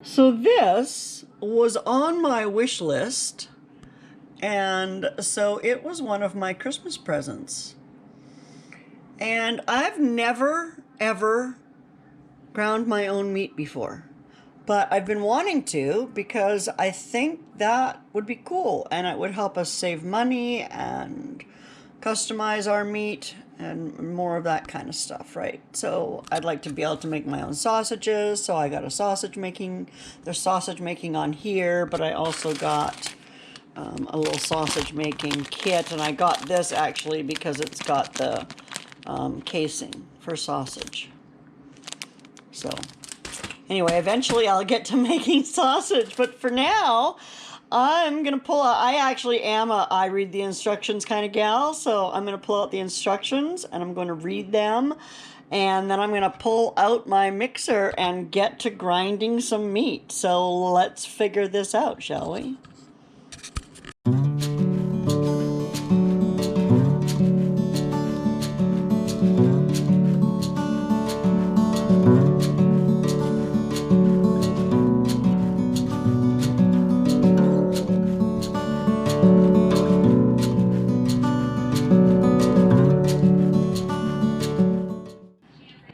So this was on my wish list, and so it was one of my Christmas presents. And I've never, ever ground my own meat before. But I've been wanting to because I think that would be cool, and it would help us save money and customize our meat and more of that kind of stuff, right? So I'd like to be able to make my own sausages, so I got a there's sausage making on here, but I also got a little sausage making kit, and I got this actually because it's got the casing for sausage. So anyway, eventually I'll get to making sausage, but for now, I'm going to pull out, I actually am I read the instructions kind of gal, so I'm going to pull out the instructions and I'm going to read them, and then I'm going to pull out my mixer and get to grinding some meat. So let's figure this out, shall we?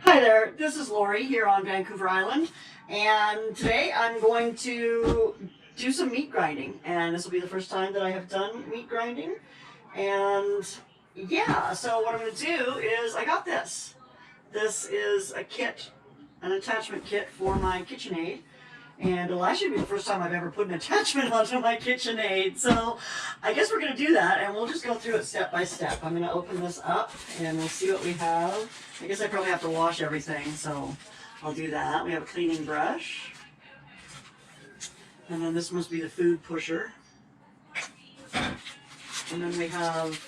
Hi there, this is Lori here on Vancouver Island, and today I'm going to do some meat grinding, and this will be the first time that I have done meat grinding. And yeah, so what I'm going to do is I got this. This is a kit, an attachment kit for my KitchenAid. And it'll actually be the first time I've ever put an attachment onto my KitchenAid. So I guess we're going to do that, and we'll just go through it step by step. I'm going to open this up, and we'll see what we have. I guess I probably have to wash everything, so I'll do that. We have a cleaning brush. And then this must be the food pusher. And then we have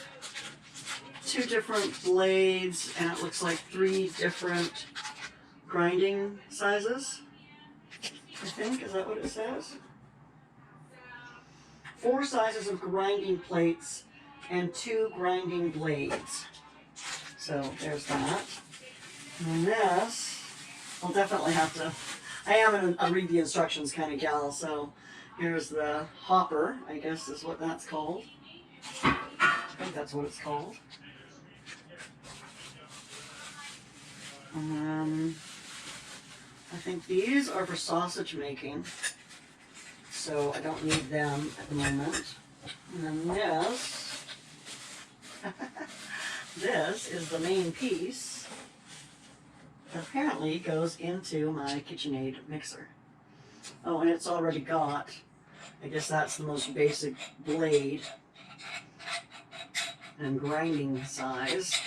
2 different blades, and it looks like 3 different grinding sizes. I think, is that what it says? 4 sizes of grinding plates and 2 grinding blades. So there's that. And this, I'll definitely have to, I am a read the instructions kind of gal, so here's the hopper, I guess is what that's called. I think that's what it's called. And then I think these are for sausage making, so I don't need them at the moment. And then this, this is the main piece that apparently goes into my KitchenAid mixer. Oh, and it's already got, I guess that's the most basic blade and grinding size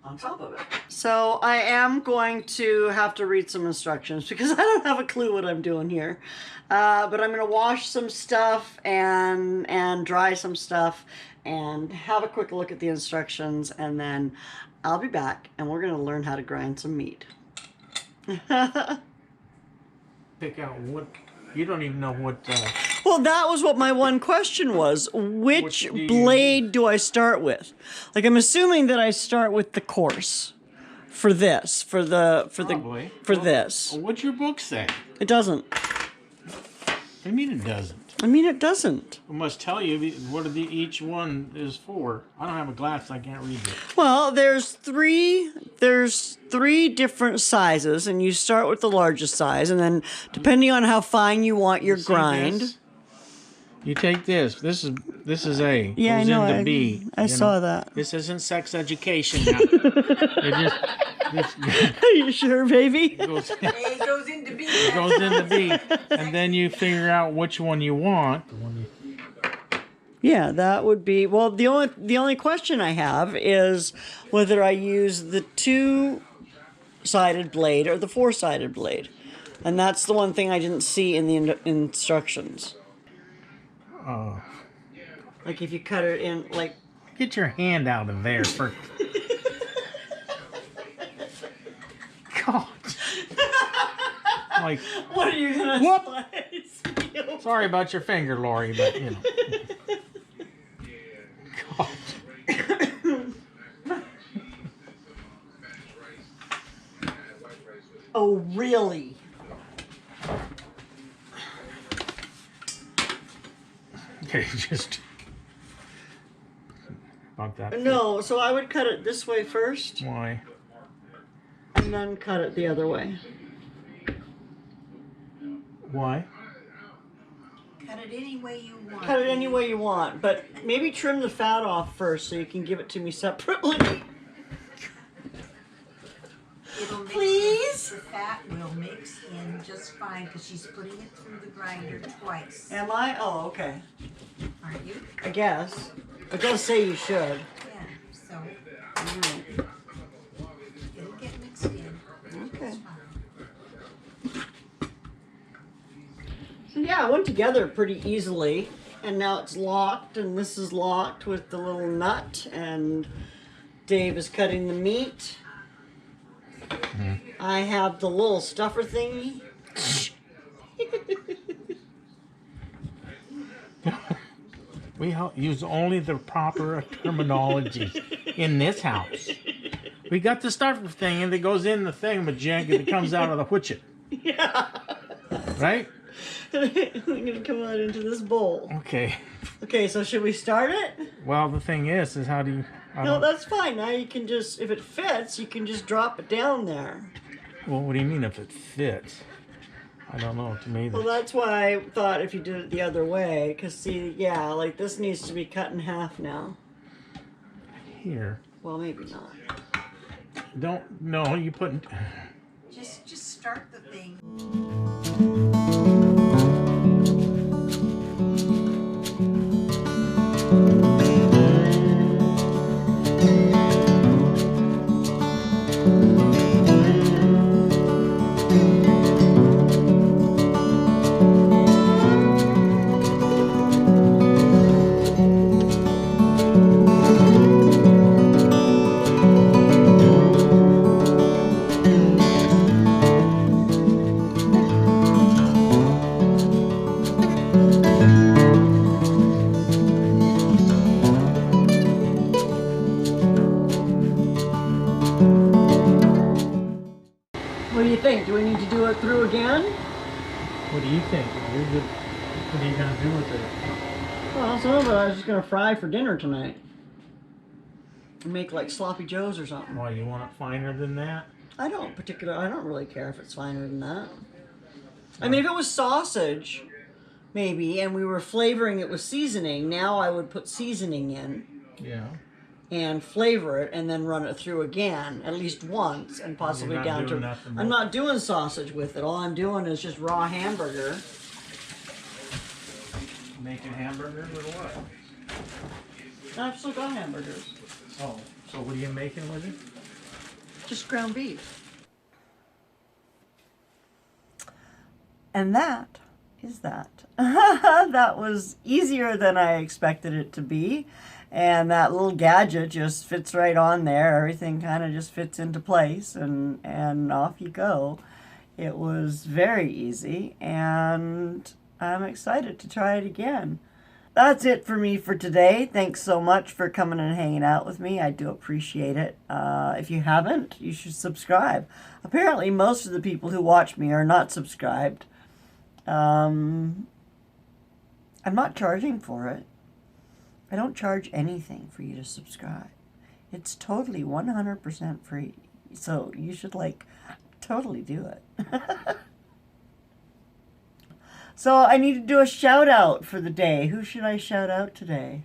on top of it. So I am going to have to read some instructions because I don't have a clue what I'm doing here. But I'm going to wash some stuff and dry some stuff and have a quick look at the instructions, and then I'll be back and we're going to learn how to grind some meat. Pick out what, you don't even know what... Well, that was what my one question was. Which blade do I start with? Like, I'm assuming that I start with the coarse for this, for this. What's your book say? It doesn't. I mean it doesn't. I mean it doesn't. It must tell you what each one is for. I don't have a glass, so I can't read it. Well, there's three different sizes, and you start with the largest size, and then depending on how fine you want your grind. This? You take this. This is A. Yeah, goes I know. Into B. I saw that. This isn't sex education now. Are you sure, baby? A goes into B. It goes into B, and then you figure out which one you want. Yeah, that would be, well, the only question I have is whether I use the 2-sided blade or the 4-sided blade. And that's the one thing I didn't see in the instructions. Oh. Like if you cut it in, like... Get your hand out of there for... God. Like... What are you gonna slice? Sorry about your finger, Lori, but, you know. God. Oh, really? Okay, just about that. No, so I would cut it this way first, Why? and then cut it the other way. Why? Cut it any way you want. Cut it any way you want, but maybe trim the fat off first so you can give it to me separately. It'll mix Please? In. The fat will mix in just fine because she's putting it through the grinder twice. Am I? Oh, okay. Aren't you? I guess. It does say you should. Yeah. So Alright. it'll get mixed in. Okay. Just fine. So yeah, it went together pretty easily, and now it's locked, and this is locked with the little nut, and Dave is cutting the meat. I have the little stuffer thingy. We use only the proper terminology in this house. We got the stuffer thing, and it goes in the thingamajig, and it comes out of the witchet. Yeah. Right? I'm gonna come out into this bowl. Okay. Okay, so should we start it? Well, the thing is how do you... No, that's fine. Now you can just, if it fits, you can just drop it down there. Well, what do you mean if it fits? I don't know. To me, Well, that's why I thought if you did it the other way, because see, yeah, like this needs to be cut in half now. here. Well, maybe not. Don't. No, you put. Just start the thing. What do you think? Do we need to do it through again? What do you think? What are you gonna do with it? Well, some of it I was just gonna fry for dinner tonight. And make like sloppy joes or something. Why you want it finer than that? I don't really care if it's finer than that. I mean, if it was sausage, maybe, and we were flavoring it with seasoning, now I would put seasoning in Yeah. and flavor it and then run it through again at least once and possibly You're not down to... doing nothing I'm more. not doing sausage with it. All I'm doing is just raw hamburger. Making hamburgers or what? I've still got hamburgers. Oh, so what are you making with it? Just ground beef. And that is that. That was easier than I expected it to be. And that little gadget just fits right on there. Everything kind of just fits into place and off you go. It was very easy and I'm excited to try it again. That's it for me for today. Thanks so much for coming and hanging out with me. I do appreciate it. If you haven't, you should subscribe. Apparently, most of the people who watch me are not subscribed. I'm not charging for it. I don't charge anything for you to subscribe. It's totally 100% free. So you should totally do it. So I need to do a shout out for the day. Who should I shout out today?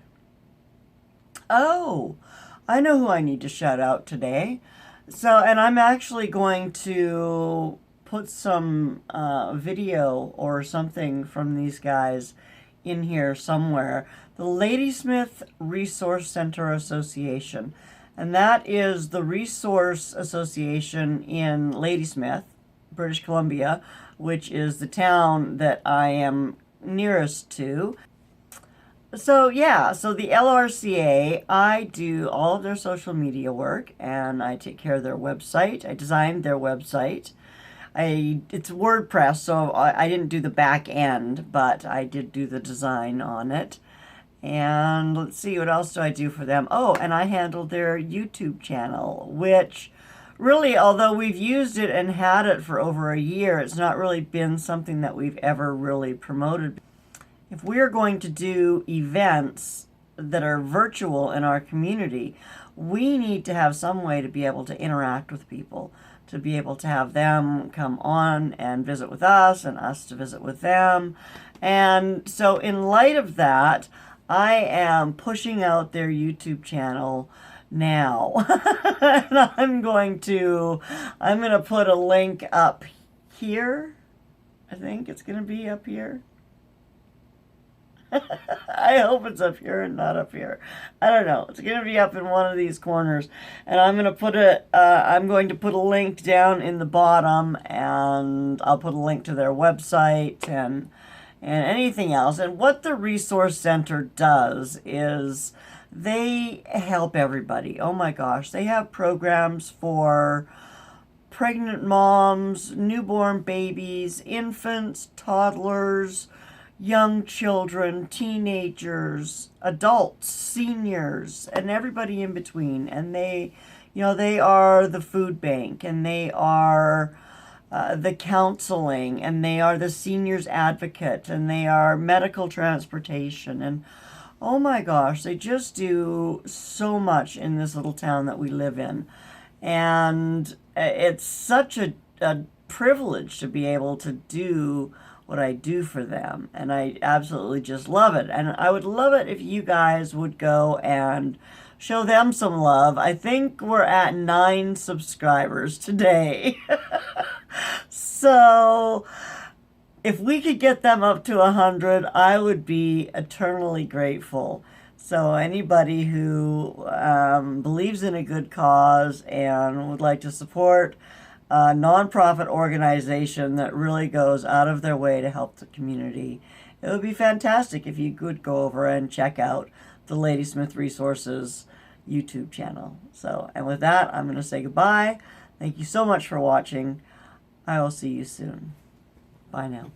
Oh, I know who I need to shout out today. And I'm actually going to put some video or something from these guys in here somewhere. The Ladysmith Resource Center Association. And that is the resource association in Ladysmith, British Columbia, which is the town that I am nearest to. So yeah, so the LRCA, I do all of their social media work and I take care of their website. I designed their website. It's WordPress, so I didn't do the back end, but I did do the design on it. And let's see, what else do I do for them? Oh, and I handled their YouTube channel, which really, although we've used it and had it for over a year, it's not really been something that we've ever really promoted. if we're going to do events that are virtual in our community, we need to have some way to be able to interact with people, to be able to have them come on and visit with us and us to visit with them. And so in light of that, I am pushing out their YouTube channel now. And I'm going to put a link up here. I think it's going to be up here. I hope it's up here and not up here. I don't know. It's going to be up in one of these corners. And I'm going to put a link down in the bottom, and I'll put a link to their website and anything else. And what the Resource Center does is they help everybody. Oh my gosh. They have programs for pregnant moms, newborn babies, infants, toddlers, young children, teenagers, adults, seniors, and everybody in between. And they are the food bank, and they are the counseling, and they are the seniors advocate, and they are medical transportation. And oh my gosh, they just do so much in this little town that we live in. And it's such a privilege to be able to do what I do for them, and I absolutely just love it. And I would love it if you guys would go and show them some love. I think we're at 9 subscribers today. So if we could get them up to 100, I would be eternally grateful. So anybody who believes in a good cause and would like to support a nonprofit organization that really goes out of their way to help the community, it would be fantastic if you could go over and check out the Ladysmith Resources YouTube channel. So, and with that, I'm going to say goodbye. Thank you so much for watching. I will see you soon. Bye now.